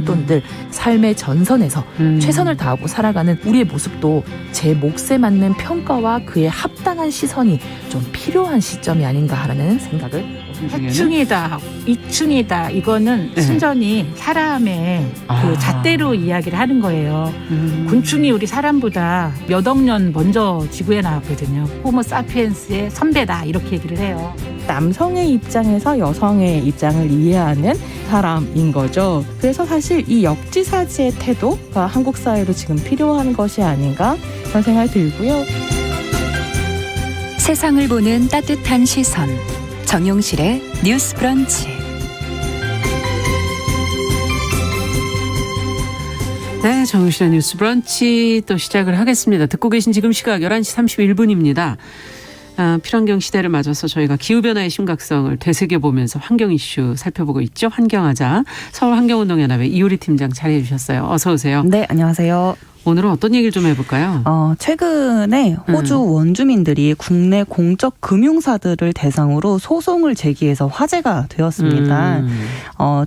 혼돈들 삶의 전선에서 최선을 다하고 살아가는 우리의 모습도 제 몫에 맞는 평가와 그에 합당한 시선이 좀 필요한 시점이 아닌가 하는 생각을 해충이다, 이충이다, 이거는 네. 순전히 사람의 그 잣대로 이야기를 하는 거예요. 곤충이 우리 사람보다 몇 억 년 먼저 지구에 나왔거든요. 호모 사피엔스의 선배다 이렇게 얘기를 해요. 남성의 입장에서 여성의 입장을 이해하는 사람인 거죠. 그래서 사실 이 역지사지의 태도가 한국 사회로 지금 필요한 것이 아닌가 그런 생각이 들고요. 세상을 보는 따뜻한 시선 정용실의 뉴스 브런치. 네, 정용실의 뉴스 브런치 또 시작을 하겠습니다. 듣고 계신 지금 시각 11시 31분입니다. 필환경 시대를 맞아서 저희가 기후변화의 심각성을 되새겨보면서 환경 이슈 살펴보고 있죠. 환경하자 서울환경운동연합의 이효리 팀장 자리해 주셨어요. 어서 오세요. 네, 안녕하세요. 오늘은 어떤 얘기를 좀 해볼까요? 최근에 호주 원주민들이 국내 공적 금융사들을 대상으로 소송을 제기해서 화제가 되었습니다.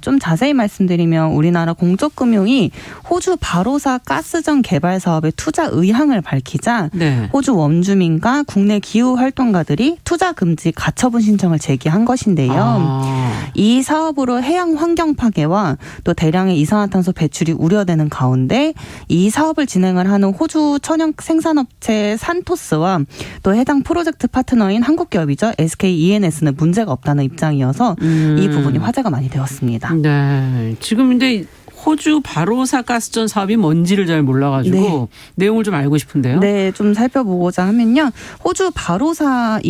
좀 자세히 말씀드리면 우리나라 공적금융이 호주 바로사 가스전 개발 사업의 투자 의향을 밝히자 네. 호주 원주민과 국내 기후활동가들이 투자 금지 가처분 신청을 제기한 것인데요. 이 사업으로 해양 환경 파괴와 또 대량의 이산화탄소 배출이 우려되는 가운데 이 사업을 진행을 하는 호주 천연 생산업체 산토스와 또 해당 프로젝트 파트너인 한국 기업이죠. SK E&S는 문제가 없다는 입장이어서 이 부분이 화제가 많이 되었습니다. 네, 지금 근데 호주 바로사 가스전 사업이 뭔지를 잘 몰라가지고 네. 내용을 좀 알고 싶은데요. 네, 좀 살펴보고자 하면요. 호주 바로사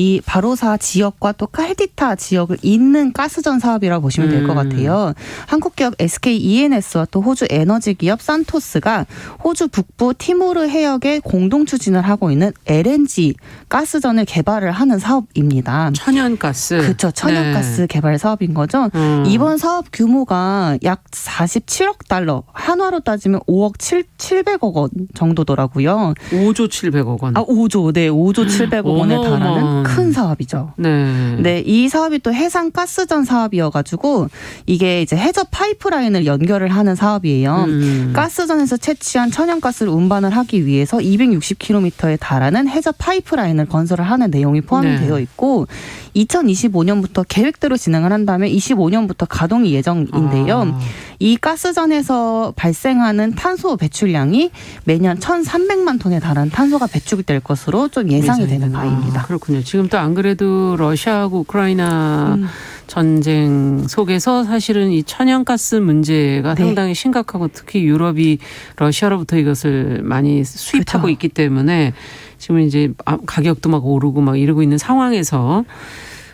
지역과 또 칼디타 지역을 잇는 가스전 사업이라고 보시면 될 것 같아요. 한국 기업 SK E&S와 또 호주 에너지 기업 산토스가 호주 북부 티모르 해역에 공동 추진을 하고 있는 LNG 가스전을 개발을 하는 사업입니다. 천연가스. 그렇죠. 천연가스 네. 개발 사업인 거죠. 이번 사업 규모가 약 47억 달러, 한화로 따지면 5억 700억 원 정도더라고요. 5조 700억 원. 5조, 네, 5조 700억 원에 달하는 큰 사업이죠. 네. 네, 이 사업이 또 해상 가스전 사업이어가지고 이게 이제 해저 파이프라인을 연결을 하는 사업이에요. 가스전에서 채취한 천연가스를 운반을 하기 위해서 260km에 달하는 해저 파이프라인을 건설을 하는 내용이 포함이 네. 되어 있고 2025년부터 계획대로 진행을 한다면 25년부터 가동이 예정인데요. 이 가스전에서 발생하는 탄소 배출량이 매년 1,300만 톤에 달하는 탄소가 배출될 것으로 좀 예상이 되는 바입니다. 그렇군요. 지금 또 안 그래도 러시아하고 우크라이나 전쟁 속에서 사실은 이 천연가스 문제가 네. 상당히 심각하고 특히 유럽이 러시아로부터 이것을 많이 수입하고 그렇죠. 있기 때문에 지금 이제 가격도 막 오르고 막 이러고 있는 상황에서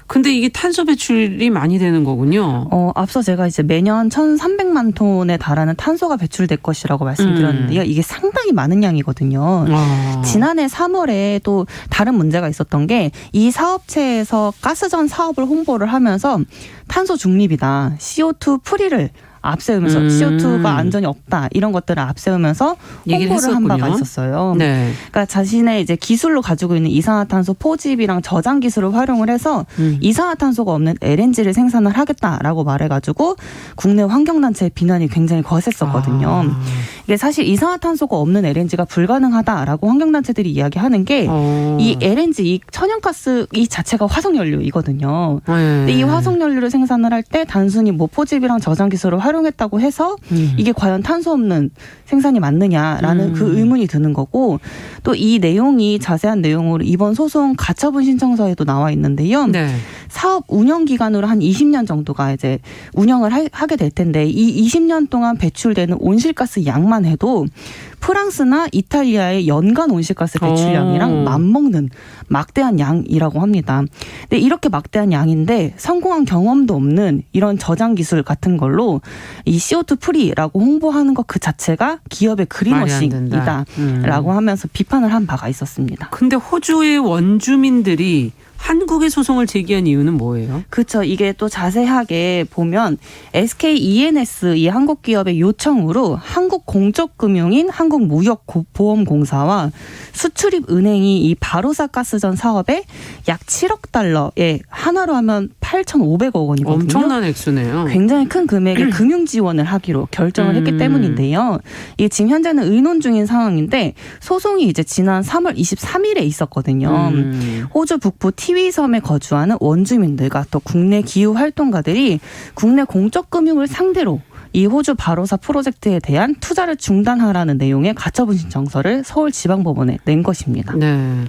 근데 이게 탄소 배출이 많이 되는 거군요. 앞서 제가 이제 매년 1,300만 톤에 달하는 탄소가 배출될 것이라고 말씀드렸는데요. 이게 상당히 많은 양이거든요. 지난해 3월에 또 다른 문제가 있었던 게 이 사업체에서 가스전 사업을 홍보를 하면서 탄소 중립이다. CO2 프리를 앞세우면서 CO2가 안전이 없다 이런 것들을 앞세우면서 홍보를 한 바가 있었어요. 네. 그러니까 자신의 이제 기술로 가지고 있는 이산화탄소 포집이랑 저장 기술을 활용을 해서 이산화탄소가 없는 LNG를 생산을 하겠다라고 말해가지고 국내 환경단체의 비난이 굉장히 거셌었거든요. 이게 사실 이산화탄소가 없는 LNG가 불가능하다라고 환경단체들이 이야기하는 게 이 LNG, 이 천연가스 이 자체가 화석연료이거든요. 근데 이 화석연료를 생산을 할 때 단순히 뭐 포집이랑 저장 기술을 활용했다고 해서 이게 과연 탄소 없는 생산이 맞느냐라는 그 의문이 드는 거고 또 이 내용이 자세한 내용으로 이번 소송 가처분 신청서에도 나와 있는데요. 네. 사업 운영 기간으로 한 20년 정도가 이제 운영을 하게 될 텐데 이 20년 동안 배출되는 온실가스 양만 해도 프랑스나 이탈리아의 연간 온실가스 배출량이랑 맞먹는 막대한 양이라고 합니다. 근데 이렇게 막대한 양인데 성공한 경험도 없는 이런 저장 기술 같은 걸로 이 CO2 프리라고 홍보하는 것 그 자체가 기업의 그린워싱이다라고 하면서 비판을 한 바가 있었습니다. 근데 호주의 원주민들이 한국의 소송을 제기한 이유는 뭐예요? 그렇죠. 이게 또 자세하게 보면 SK E&S 이 한국 기업의 요청으로 한국공적금융인 한국무역보험공사와 수출입은행이 이 바로사 가스전 사업에 약 7억 달러에 하나로 하면 8,500억 원이거든요. 엄청난 액수네요. 굉장히 큰 금액의 금융 지원을 하기로 결정을 했기 때문인데요. 이게 지금 현재는 의논 중인 상황인데 소송이 이제 지난 3월 23일에 있었거든요. 호주 북부 티위섬에 거주하는 원주민들과 또 국내 기후 활동가들이 국내 공적 금융을 상대로 이 호주 바로사 프로젝트에 대한 투자를 중단하라는 내용의 가처분 신청서를 서울지방법원에 낸 것입니다. 네.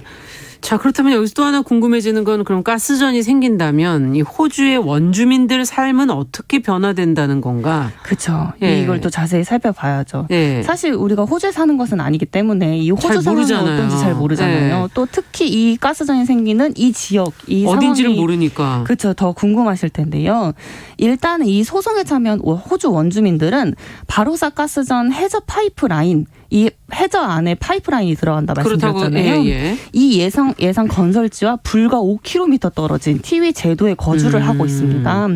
자, 그렇다면 여기서 또 하나 궁금해지는 건 그럼 가스전이 생긴다면 이 호주의 원주민들 삶은 어떻게 변화된다는 건가? 그렇죠. 예. 이걸 또 자세히 살펴봐야죠. 예. 사실 우리가 호주에 사는 것은 아니기 때문에 이 잘 호주 상황이 모르잖아요. 어떤지 잘 모르잖아요. 예. 또 특히 이 가스전이 생기는 이 지역, 이 어딘지를 상황이 모르니까. 그렇죠. 더 궁금하실 텐데요. 일단 이 소송에 참여한 호주 원주민들은 바로사 가스전 해저 파이프라인, 이 해저 안에 파이프라인이 들어간다 말씀드렸잖아요. 예. 이 예상 건설지와 불과 5km 떨어진 티위 제도에 거주를 하고 있습니다.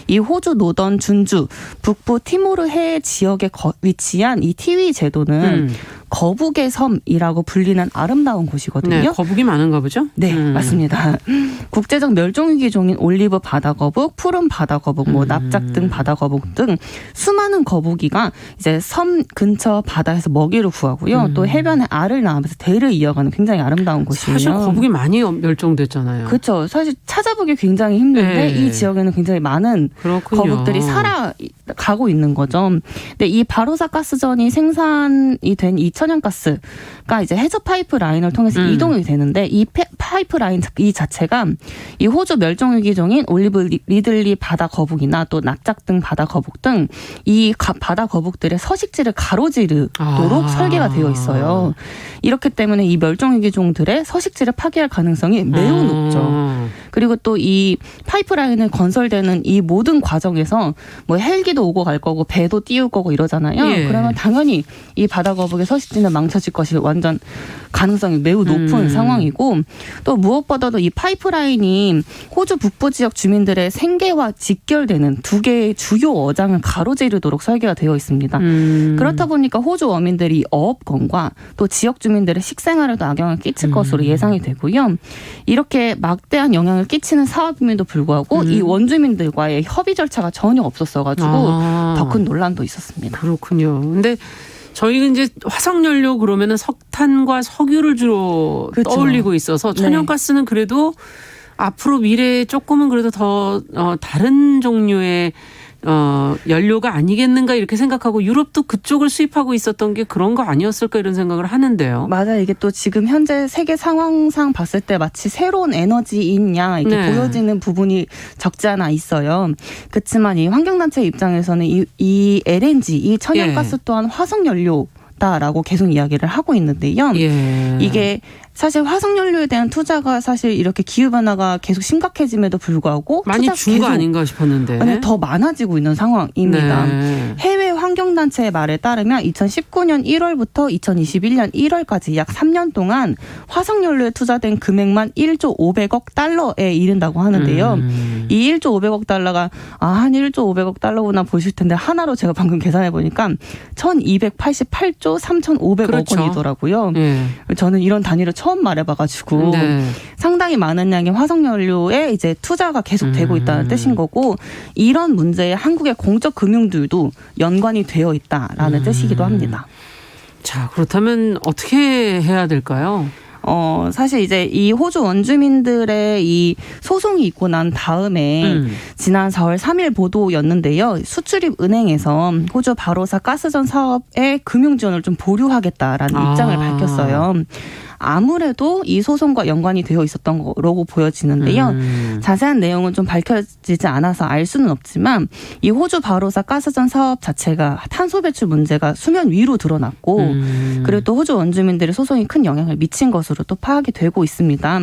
이 호주 노던 준주 북부 티모르 해 지역에 위치한 이 티위 제도는 거북의 섬이라고 불리는 아름다운 곳이거든요. 네, 거북이 많은가 보죠? 네, 맞습니다. 국제적 멸종위기 종인 올리브 바다거북, 푸른 바다거북, 납작 등 바다거북 등 수많은 거북이가 이제 섬 근처 바다에서 먹이를 구하고요. 또 해변에 알을 낳으면서 대를 이어가는 굉장히 아름다운 곳이에요. 사실 거북이 많이 멸종됐잖아요. 그렇죠. 사실 찾아보기 굉장히 힘든데 네. 이 지역에는 굉장히 많은 그렇군요. 거북들이 살아가고 있는 거죠. 근데 이 바로사 가스전이 생산이 된 이 천연가스가 이제 해저 파이프 라인을 통해서 이동이 되는데 이 파이프 라인 이 자체가 이 호주 멸종위기종인 올리브 리들리 바다 거북이나 또 납작 등 바다 거북 등 이 바다 거북들의 서식지를 가로지르도록 설계가 되어 있어요. 이렇기 때문에 이 멸종위기종들의 서식지를 파괴할 가능성이 매우 높죠. 그리고 또 이 파이프라인을 건설되는 이 모든 과정에서 뭐 헬기도 오고 갈 거고 배도 띄울 거고 이러잖아요. 예. 그러면 당연히 이 바다 거북의 서식지는 망쳐질 것이 완전 가능성이 매우 높은 상황이고 또 무엇보다도 이 파이프라인이 호주 북부 지역 주민들의 생계와 직결되는 두 개의 주요 어장을 가로지르도록 설계가 되어 있습니다. 그렇다 보니까 호주 어민들이 어업권과 또 지역 주민들의 식생활에도 악영향을 끼칠 것으로 예상이 되고요. 이렇게 막대한 영향을 끼치는 사업임에도 불구하고 이 원주민들과의 협의 절차가 전혀 없었어가지고 더 큰 논란도 있었습니다. 그렇군요. 근데 저희는 이제 화석연료 그러면은 석탄과 석유를 주로 그렇죠. 떠올리고 있어서 천연가스는 그래도 앞으로 미래에 조금은 그래도 더 다른 종류의 연료가 아니겠는가 이렇게 생각하고 유럽도 그쪽을 수입하고 있었던 게 그런 거 아니었을까 이런 생각을 하는데요. 맞아요. 이게 또 지금 현재 세계 상황상 봤을 때 마치 새로운 에너지이냐 이렇게 네. 보여지는 부분이 적지 않아 있어요. 그렇지만 이 환경단체 입장에서는 이 LNG, 이 천연가스 또한 화석연료다라고 계속 이야기를 하고 있는데요. 예. 이게 사실 화석연료에 대한 투자가 사실 이렇게 기후변화가 계속 심각해짐에도 불구하고 많이 투자 준 거 아닌가 싶었는데. 아니, 더 많아지고 있는 상황입니다. 네. 해외 환경단체의 말에 따르면 2019년 1월부터 2021년 1월까지 약 3년 동안 화석연료에 투자된 금액만 1조 500억 달러에 이른다고 하는데요. 이 1조 500억 달러가 한 1조 500억 달러구나 보실 텐데 하나로 제가 방금 계산해 보니까 1288조 3500억 그렇죠. 원이더라고요. 예. 저는 이런 단위를 처음 말해봐가지고 네. 상당히 많은 양의 화석연료에 이제 투자가 계속되고 있다는 뜻인 거고 이런 문제에 한국의 공적 금융들도 연관이 되어 있다라는 뜻이기도 합니다. 자, 그렇다면 어떻게 해야 될까요? 사실 이제 이 호주 원주민들의 이 소송이 있고 난 다음에 지난 4월 3일 보도였는데요. 수출입은행에서 호주 바로사 가스전 사업에 금융 지원을 좀 보류하겠다라는 입장을 밝혔어요. 아무래도 이 소송과 연관이 되어 있었던 거라고 보여지는데요. 자세한 내용은 좀 밝혀지지 않아서 알 수는 없지만 이 호주 바로사 가스전 사업 자체가 탄소 배출 문제가 수면 위로 드러났고 그리고 또 호주 원주민들의 소송이 큰 영향을 미친 것으로 또 파악이 되고 있습니다.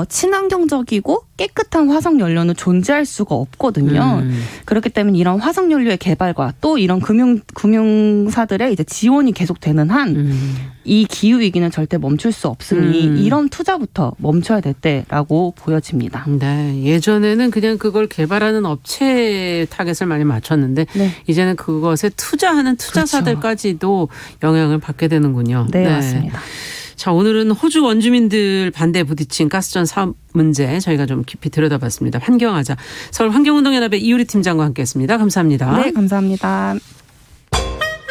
친환경적이고 깨끗한 화석연료는 존재할 수가 없거든요. 그렇기 때문에 이런 화석연료의 개발과 또 이런 금융사들의 이제 지원이 계속되는 한 이 기후 위기는 절대 멈출 수 없으니 이런 투자부터 멈춰야 될 때라고 보여집니다. 네, 예전에는 그냥 그걸 개발하는 업체 타겟을 많이 맞췄는데 네. 이제는 그것에 투자하는 투자사들까지도 영향을 받게 되는군요. 네, 맞습니다. 자, 오늘은 호주 원주민들 반대에 부딪힌 가스전 사업 문제 저희가 좀 깊이 들여다봤습니다. 환경하자. 서울 환경운동연합의 이유리 팀장과 함께했습니다. 감사합니다. 네, 감사합니다.